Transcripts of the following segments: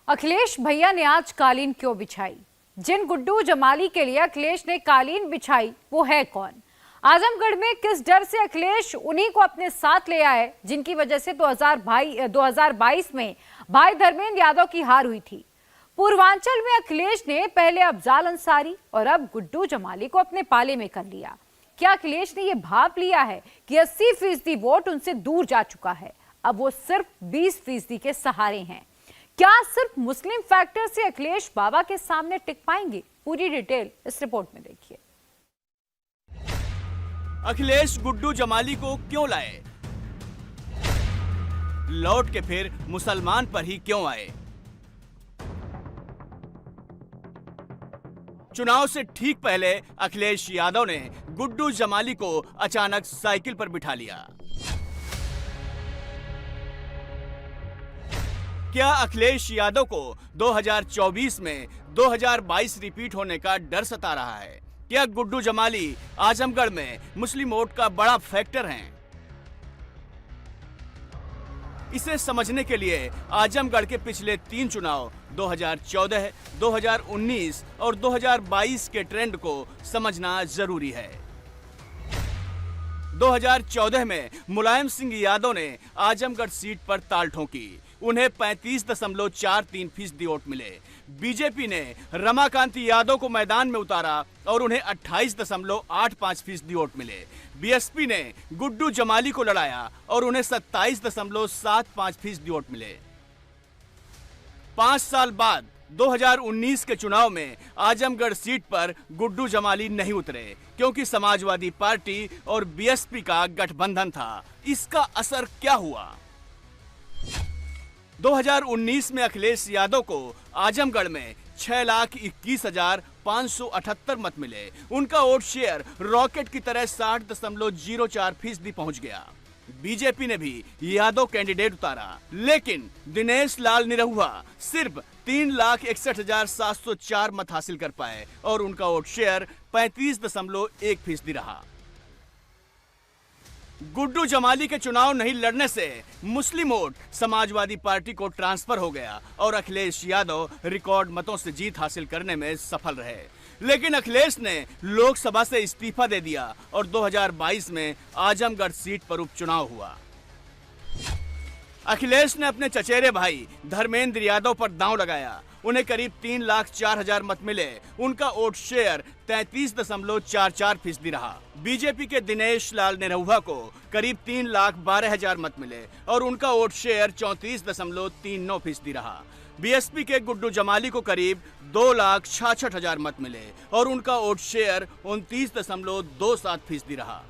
अखिलेश भैया ने आज कालीन क्यों बिछाई? जिन गुड्डू जमाली के लिए अखिलेश ने कालीन बिछाई वो है कौन? आजमगढ़ में किस डर से अखिलेश उन्हीं को अपने साथ ले आए जिनकी वजह से 2022 में भाई धर्मेंद्र यादव की हार हुई थी। पूर्वांचल में अखिलेश ने पहले अफजाल अंसारी और अब गुड्डू जमाली को अपने पाले में कर लिया। क्या अखिलेश ने यह भाप लिया है कि 80% वोट उनसे दूर जा चुका है, अब वो सिर्फ 20% के सहारे हैं? क्या सिर्फ मुस्लिम फैक्टर से अखिलेश बाबा के सामने टिक पाएंगे? पूरी डिटेल इस रिपोर्ट में देखिए। अखिलेश गुड्डू जमाली को क्यों लाए? लौट के फिर मुसलमान पर ही क्यों आए? चुनाव से ठीक पहले अखिलेश यादव ने गुड्डू जमाली को अचानक साइकिल पर बिठा लिया। क्या अखिलेश यादव को 2024 में 2022 रिपीट होने का डर सता रहा है? क्या गुड्डू जमाली आजमगढ़ में मुस्लिम वोट का बड़ा फैक्टर हैं? इसे समझने के लिए आजमगढ़ के पिछले 3 चुनाव 2014, 2019 और 2022 के ट्रेंड को समझना जरूरी है। 2014 में मुलायम सिंह यादव ने आजमगढ़ सीट पर ताल ठोकी। उन्हें 35.43% वोट मिले। बीजेपी ने रमाकांति यादव को मैदान में उतारा और उन्हें 28.85% वोट मिले। बीएसपी ने गुड्डू जमाली को लड़ाया और उन्हें 27.75% वोट मिले। 5 साल बाद 2019 के चुनाव में आजमगढ़ सीट पर गुड्डू जमाली नहीं उतरे क्योंकि समाजवादी पार्टी और बीएसपी का गठबंधन था। इसका असर क्या हुआ? 2019 में अखिलेश यादव को आजमगढ़ में 6,21,578 मत मिले। उनका वोट शेयर रॉकेट की तरह 60.04% पहुंच गया। बीजेपी ने भी यादव कैंडिडेट उतारा, लेकिन दिनेश लाल निरहुआ सिर्फ 3,61,704 मत हासिल कर पाए और उनका वोट शेयर 35.1% रहा। गुड्डू जमाली के चुनाव नहीं लड़ने से मुस्लिम वोट समाजवादी पार्टी को ट्रांसफर हो गया और अखिलेश यादव रिकॉर्ड मतों से जीत हासिल करने में सफल रहे। लेकिन अखिलेश ने लोकसभा से इस्तीफा दे दिया और 2022 में आजमगढ़ सीट पर उपचुनाव हुआ। अखिलेश ने अपने चचेरे भाई धर्मेंद्र यादव पर दांव लगाया। उन्हें करीब 3,04,000 मत मिले। उनका वोट शेयर 33.44% रहा। बीजेपी के दिनेश लाल निरहुआ को करीब 3,12,000 मत मिले और उनका वोट शेयर 34.39% रहा। बीएसपी के गुड्डू जमाली को करीब 2,66,000 मत मिले और उनका वोट शेयर 29.27% रहा।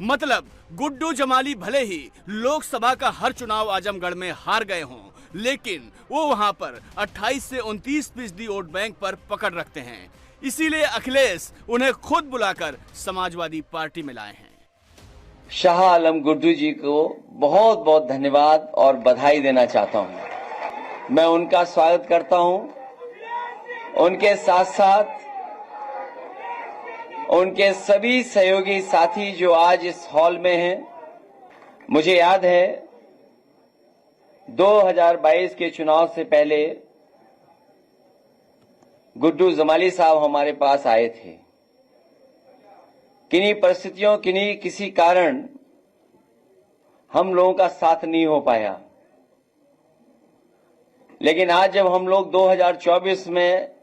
मतलब गुड्डू जमाली भले ही लोकसभा का हर चुनाव आजमगढ़ में हार गए हों, लेकिन वो वहां पर 28 से 29% वोट बैंक पर पकड़ रखते हैं। इसीलिए अखिलेश उन्हें खुद बुलाकर समाजवादी पार्टी में लाए हैं। शाह आलम गुड्डू जी को बहुत बहुत धन्यवाद और बधाई देना चाहता हूं। मैं उनका स्वागत करता हूं। उनके साथ साथ उनके सभी सहयोगी साथी जो आज इस हॉल में हैं। मुझे याद है 2022 के चुनाव से पहले गुड्डू जमाली साहब हमारे पास आए थे। किन्हीं परिस्थितियों किसी कारण हम लोगों का साथ नहीं हो पाया, लेकिन आज जब हम लोग 2024 में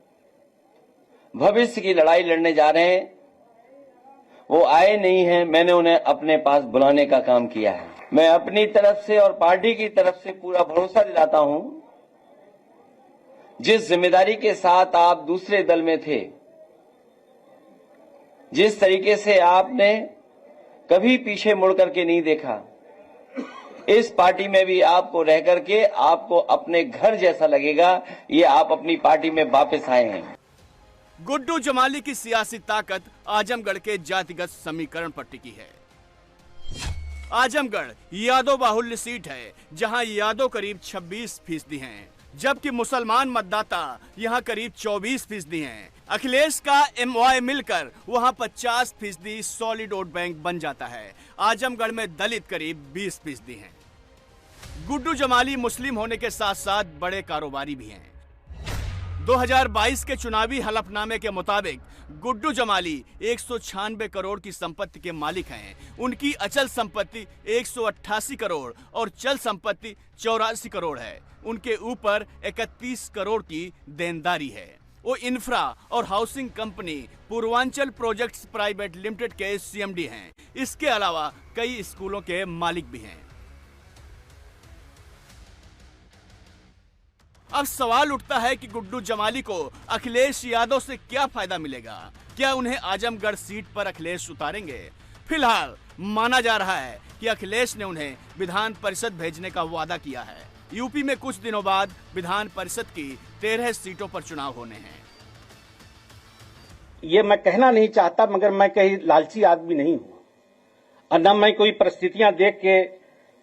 भविष्य की लड़ाई लड़ने जा रहे हैं, वो आए नहीं हैं। मैंने उन्हें अपने पास बुलाने का काम किया है। मैं अपनी तरफ से और पार्टी की तरफ से पूरा भरोसा दिलाता हूं। जिस जिम्मेदारी के साथ आप दूसरे दल में थे, जिस तरीके से आपने कभी पीछे मुड़ करके नहीं देखा, इस पार्टी में भी आपको रह करके आपको अपने घर जैसा लगेगा। ये आप अपनी पार्टी में वापस आए हैं। गुड्डू जमाली की सियासी ताकत आजमगढ़ के जातिगत समीकरण पर टिकी है। आजमगढ़ यादव बाहुल्य सीट है, जहां यादव करीब 26% हैं, जबकि मुसलमान मतदाता यहां करीब 24% हैं। अखिलेश का एमवाय मिलकर वहां 50% सॉलिड वोट बैंक बन जाता है। आजमगढ़ में दलित करीब 20% हैं। गुड्डू जमाली मुस्लिम होने के साथ साथ बड़े कारोबारी भी हैं। 2022 के चुनावी हलफनामे के मुताबिक गुड्डू जमाली 196 करोड़ की संपत्ति के मालिक हैं। उनकी अचल संपत्ति 188 करोड़ और चल संपत्ति 84 करोड़ है। उनके ऊपर 31 करोड़ की देनदारी है। वो इंफ्रा और housing company Purvanchal projects private limited के सीएमडी हैं। इसके अलावा कई स्कूलों के मालिक भी हैं। अब सवाल उठता है कि गुड्डू जमाली को अखिलेश यादव से क्या फायदा मिलेगा? क्या उन्हें आजमगढ़ सीट पर अखिलेश उतारेंगे? फिलहाल माना जा रहा है कि अखिलेश ने उन्हें विधान परिषद भेजने का वादा किया है। यूपी में कुछ दिनों बाद विधान परिषद की 13 सीटों पर चुनाव होने हैं। ये मैं कहना नहीं चाहता, मगर मैं कहीं लालची आदमी नहीं हूं और न मैं कोई परिस्थितियां देख के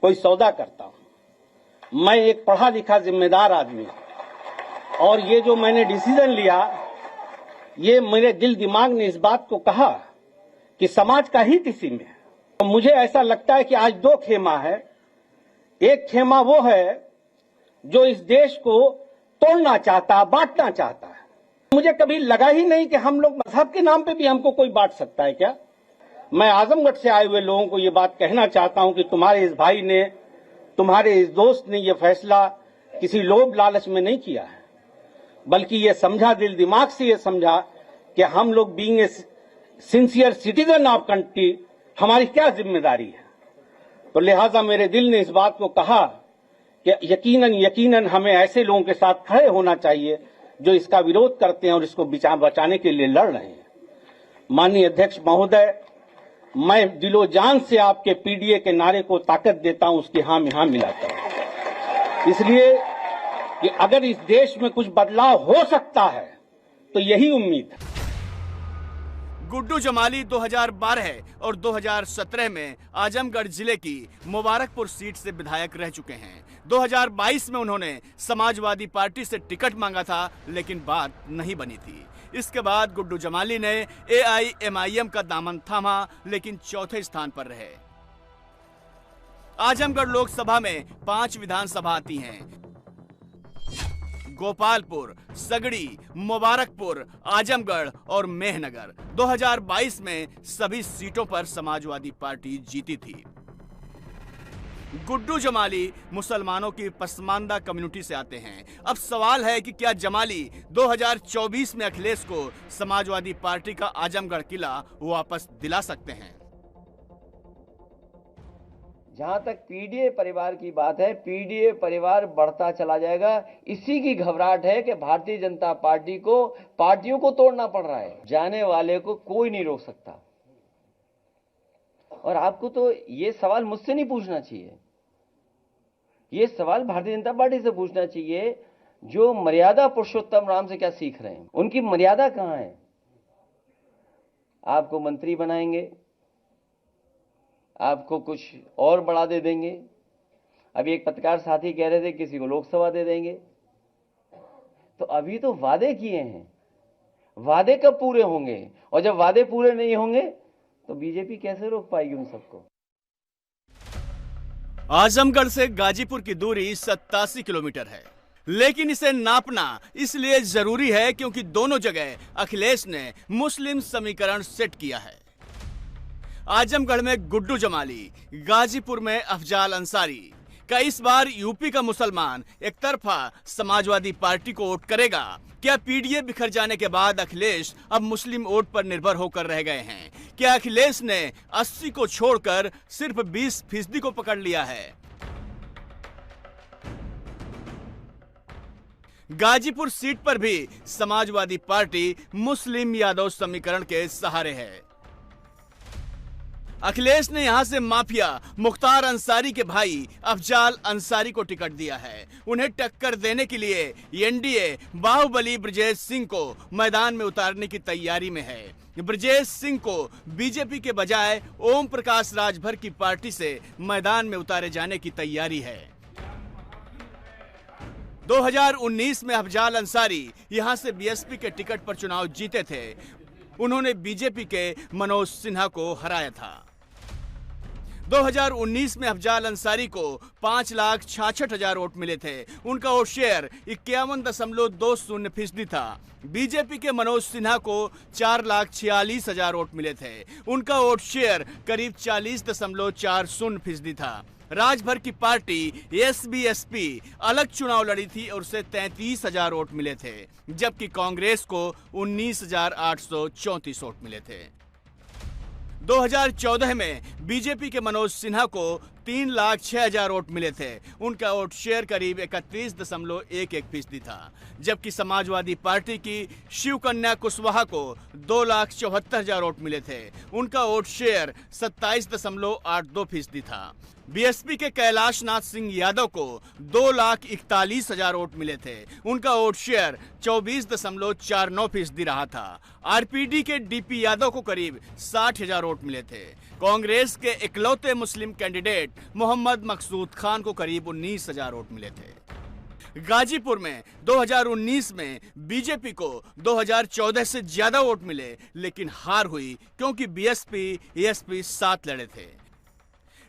कोई सौदा करता हूं। मैं एक पढ़ा लिखा जिम्मेदार आदमी हूं और ये जो मैंने डिसीजन लिया, ये मेरे दिल दिमाग ने इस बात को कहा कि समाज का हित इसी में है। तो मुझे ऐसा लगता है कि आज दो खेमा है। एक खेमा वो है जो इस देश को तोड़ना चाहता, बांटना चाहता है। मुझे कभी लगा ही नहीं कि हम लोग मजहब के नाम पे भी हमको कोई बांट सकता है क्या। मैं आजमगढ़ से आए हुए लोगों को ये बात कहना चाहता हूं कि तुम्हारे इस भाई ने, तुम्हारे इस दोस्त ने ये फैसला किसी लोभ लालच में नहीं किया है, बल्कि ये समझा, दिल दिमाग से ये समझा कि हम लोग being a sincere citizen of country, हमारी क्या जिम्मेदारी है। तो लिहाजा मेरे दिल ने इस बात को कहा कि यकीनन हमें ऐसे लोगों के साथ खड़े होना चाहिए जो इसका विरोध करते हैं और इसको बचाने के लिए लड़ रहे हैं। माननीय अध्यक्ष महोदय, मैं दिलो जान से आपके पीडीए के नारे को ताकत देता हूं, उसकी हाँ में हाँ मिलाता हूं, इसलिए कि अगर इस देश में कुछ बदलाव हो सकता है तो यही उम्मीद है। गुड्डू जमाली 2012 और 2017 में आजमगढ़ जिले की मुबारकपुर सीट से विधायक रह चुके हैं। 2022 में उन्होंने समाजवादी पार्टी से टिकट मांगा था, लेकिन बात नहीं बनी थी। इसके बाद गुड्डू जमाली ने AIMIM का दामन थामा, लेकिन चौथे स्थान पर रहे। आजमगढ़ लोकसभा में 5 विधानसभा आती हैं: गोपालपुर, सगड़ी, मुबारकपुर, आजमगढ़ और मेहनगर। 2022 में सभी सीटों पर समाजवादी पार्टी जीती थी। गुड्डू जमाली मुसलमानों की पसमानदा कम्युनिटी से आते हैं। अब सवाल है कि क्या जमाली 2024 में अखिलेश को समाजवादी पार्टी का आजमगढ़ किला वापस दिला सकते हैं? जहां तक पीडीए परिवार की बात है, पीडीए परिवार बढ़ता चला जाएगा। इसी की घबराहट है कि भारतीय जनता पार्टी को पार्टियों को तोड़ना पड़ रहा है। जाने वाले को कोई नहीं रोक सकता। और आपको तो ये सवाल मुझसे नहीं पूछना चाहिए, ये सवाल भारतीय जनता पार्टी से पूछना चाहिए, जो मर्यादा पुरुषोत्तम राम से क्या सीख रहे हैं। उनकी मर्यादा कहां है? आपको मंत्री बनाएंगे, आपको कुछ और बढ़ा दे देंगे। अभी एक पत्रकार साथी कह रहे थे किसी को लोकसभा दे देंगे। तो अभी तो वादे किए हैं, वादे कब पूरे होंगे? और जब वादे पूरे नहीं होंगे तो बीजेपी कैसे रोक पाएगी उन सबको? आजमगढ़ से गाजीपुर की दूरी 87 किलोमीटर है, लेकिन इसे नापना इसलिए जरूरी है क्योंकि दोनों जगह अखिलेश ने मुस्लिम समीकरण सेट किया है। आजमगढ़ में गुड्डू जमाली, गाजीपुर में अफजाल अंसारी। क्या इस बार यूपी का मुसलमान एक तरफा समाजवादी पार्टी को वोट करेगा? क्या पीडीए बिखर जाने के बाद अखिलेश अब मुस्लिम वोट पर निर्भर होकर रह गए हैं? क्या अखिलेश ने 80 को छोड़कर सिर्फ 20% को पकड़ लिया है? गाजीपुर सीट पर भी समाजवादी पार्टी मुस्लिम यादव समीकरण के सहारे है। अखिलेश ने यहां से माफिया मुख्तार अंसारी के भाई अफजाल अंसारी को टिकट दिया है। उन्हें टक्कर देने के लिए एनडीए बाहुबली ब्रजेश सिंह को मैदान में उतारने की तैयारी में है। ब्रजेश सिंह को बीजेपी के बजाय ओम प्रकाश राजभर की पार्टी से मैदान में उतारे जाने की तैयारी है। 2019 में अफजाल अंसारी यहां से बीएसपी के टिकट पर चुनाव जीते थे। उन्होंने बीजेपी के मनोज सिन्हा को हराया था। 2019 में अफजाल अंसारी को 5,66,000 वोट मिले थे। उनका वोट शेयर 51.20% था। बीजेपी के मनोज सिन्हा को 4,46,000 वोट मिले थे। उनका वोट शेयर करीब 40.40% था। राजभर की पार्टी एसबीएसपी अलग चुनाव लड़ी थी और उसे 33,000 वोट मिले थे, जबकि कांग्रेस को 19,834 वोट मिले थे। 2014 में बीजेपी के मनोज सिन्हा को 3,06,000 वोट मिले थे। उनका वोट शेयर करीब 31.11% था, जबकि समाजवादी पार्टी की शिवकन्या कुशवाहा को 2,74,000 वोट मिले थे। उनका वोट शेयर 27.82% था। बीएसपी के कैलाश नाथ सिंह यादव को 2,41,000 वोट मिले थे। उनका वोट शेयर 24.49% रहा था। आरपीडी के डीपी यादव को करीब 60,000 वोट मिले थे। कांग्रेस के इकलौते मुस्लिम कैंडिडेट मोहम्मद मकसूद खान को करीब 19,000 वोट मिले थे। गाजीपुर में 2019 में बीजेपी को 2014 से ज्यादा वोट मिले, लेकिन हार हुई क्योंकि बीएसपी एसपी साथ लड़े थे।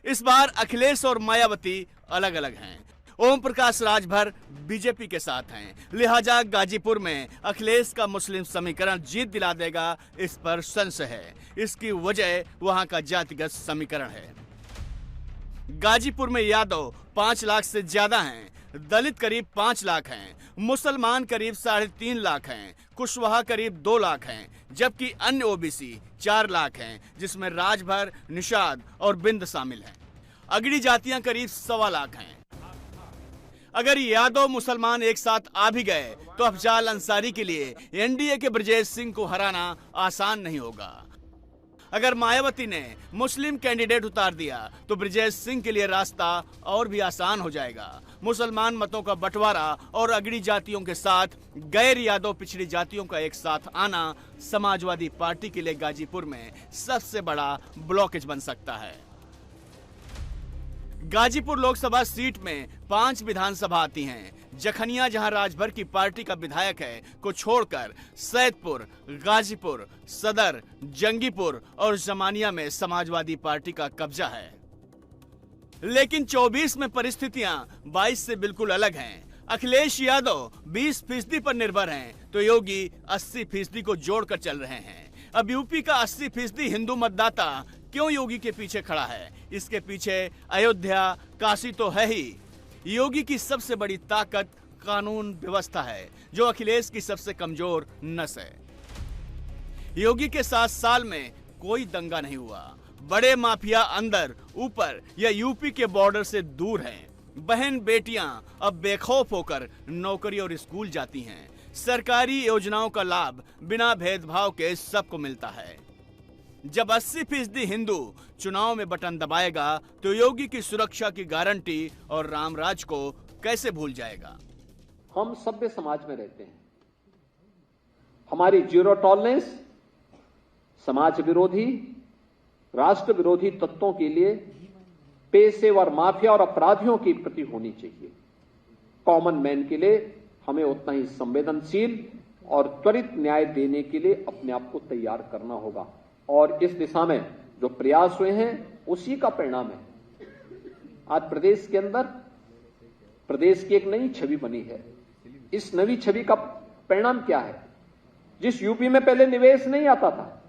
इस बार अखिलेश और मायावती अलग अलग हैं। ओम प्रकाश राजभर बीजेपी के साथ हैं, लिहाजा गाजीपुर में अखिलेश का मुस्लिम समीकरण जीत दिला देगा, इस पर संशय है। इसकी वजह वहां का जातिगत समीकरण है। गाजीपुर में यादव 5 लाख से ज्यादा हैं, दलित करीब 5 लाख हैं, मुसलमान करीब 3.5 लाख हैं, कुशवाहा करीब 2 लाख हैं, जबकि अन्य ओबीसी 4 लाख हैं, जिसमें राजभर, निषाद और बिंद शामिल हैं। अगड़ी जातियां करीब 1.25 लाख हैं। अगर यादव मुसलमान एक साथ आ भी गए तो अफजाल अंसारी के लिए एनडीए के ब्रजेश सिंह को हराना आसान नहीं होगा। अगर मायावती ने मुस्लिम कैंडिडेट उतार दिया तो ब्रजेश सिंह के लिए रास्ता और भी आसान हो जाएगा। मुसलमान मतों का बंटवारा और अगड़ी जातियों के साथ गैर यादव पिछड़ी जातियों का एक साथ आना समाजवादी पार्टी के लिए गाजीपुर में सबसे बड़ा ब्लॉकेज बन सकता है। गाजीपुर लोकसभा सीट में 5 विधानसभा आती हैं। जखनिया, जहां राजभर की पार्टी का विधायक है, को छोड़कर सैदपुर, गाजीपुर, सदर, जंगीपुर और जमानिया में समाजवादी पार्टी का कब्जा है। लेकिन 24 में परिस्थितियां 22 से बिल्कुल अलग हैं। अखिलेश यादव 20% पर निर्भर हैं, तो योगी 80% को जोड़कर चल रहे हैं। अब यूपी का 80% हिंदू मतदाता क्यों योगी के पीछे खड़ा है? इसके पीछे अयोध्या, काशी तो है ही। योगी की सबसे बड़ी ताकत कानून व्यवस्था है, जो अखिलेश की सबसे कमजोर नस है। योगी के 7 साल में कोई दंगा नहीं हुआ। बड़े माफिया अंदर, ऊपर या यूपी के बॉर्डर से दूर हैं। बहन बेटियां अब बेखौफ होकर नौकरी और स्कूल जाती हैं। सरकारी योजनाओं का लाभ बिना भेदभाव के सबको मिलता है। जब 80% हिंदू चुनाव में बटन दबाएगा तो योगी की सुरक्षा की गारंटी और रामराज को कैसे भूल जाएगा? हम सभ्य समाज में रहते हैं। हमारी जीरो टॉलरेंस समाज विरोधी, राष्ट्र विरोधी तत्वों के लिए, पेशेवर माफिया और अपराधियों के प्रति होनी चाहिए। कॉमन मैन के लिए हमें उतना ही संवेदनशील और त्वरित न्याय देने के लिए अपने आप को तैयार करना होगा। और इस दिशा में जो प्रयास हुए हैं उसी का परिणाम है। आज प्रदेश के अंदर प्रदेश की एक नई छवि बनी है। इस नई छवि का परिणाम क्या है? जिस यूपी में पहले निवेश नहीं आता था,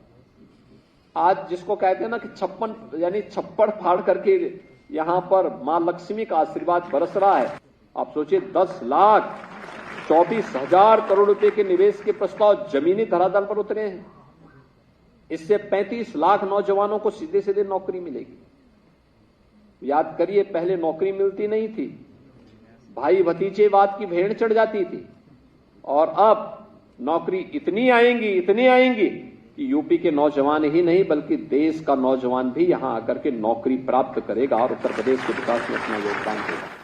आज जिसको कहते हैं ना कि 56 यानी छप्पड़ फाड़ करके यहां पर मां लक्ष्मी का आशीर्वाद बरस रहा है। आप सोचिए, 10,24,000 करोड़ रुपए के निवेश के प्रस्ताव जमीनी धरातल पर उतरे हैं। इससे 35 लाख नौजवानों को सीधे सीधे नौकरी मिलेगी। याद करिए, पहले नौकरी मिलती नहीं थी, भाई भतीजेवाद की भेड़ चढ़ जाती थी, और अब नौकरी इतनी आएंगी कि यूपी के नौजवान ही नहीं बल्कि देश का नौजवान भी यहां आकर के नौकरी प्राप्त करेगा और उत्तर प्रदेश के विकास में अपना योगदान देगा।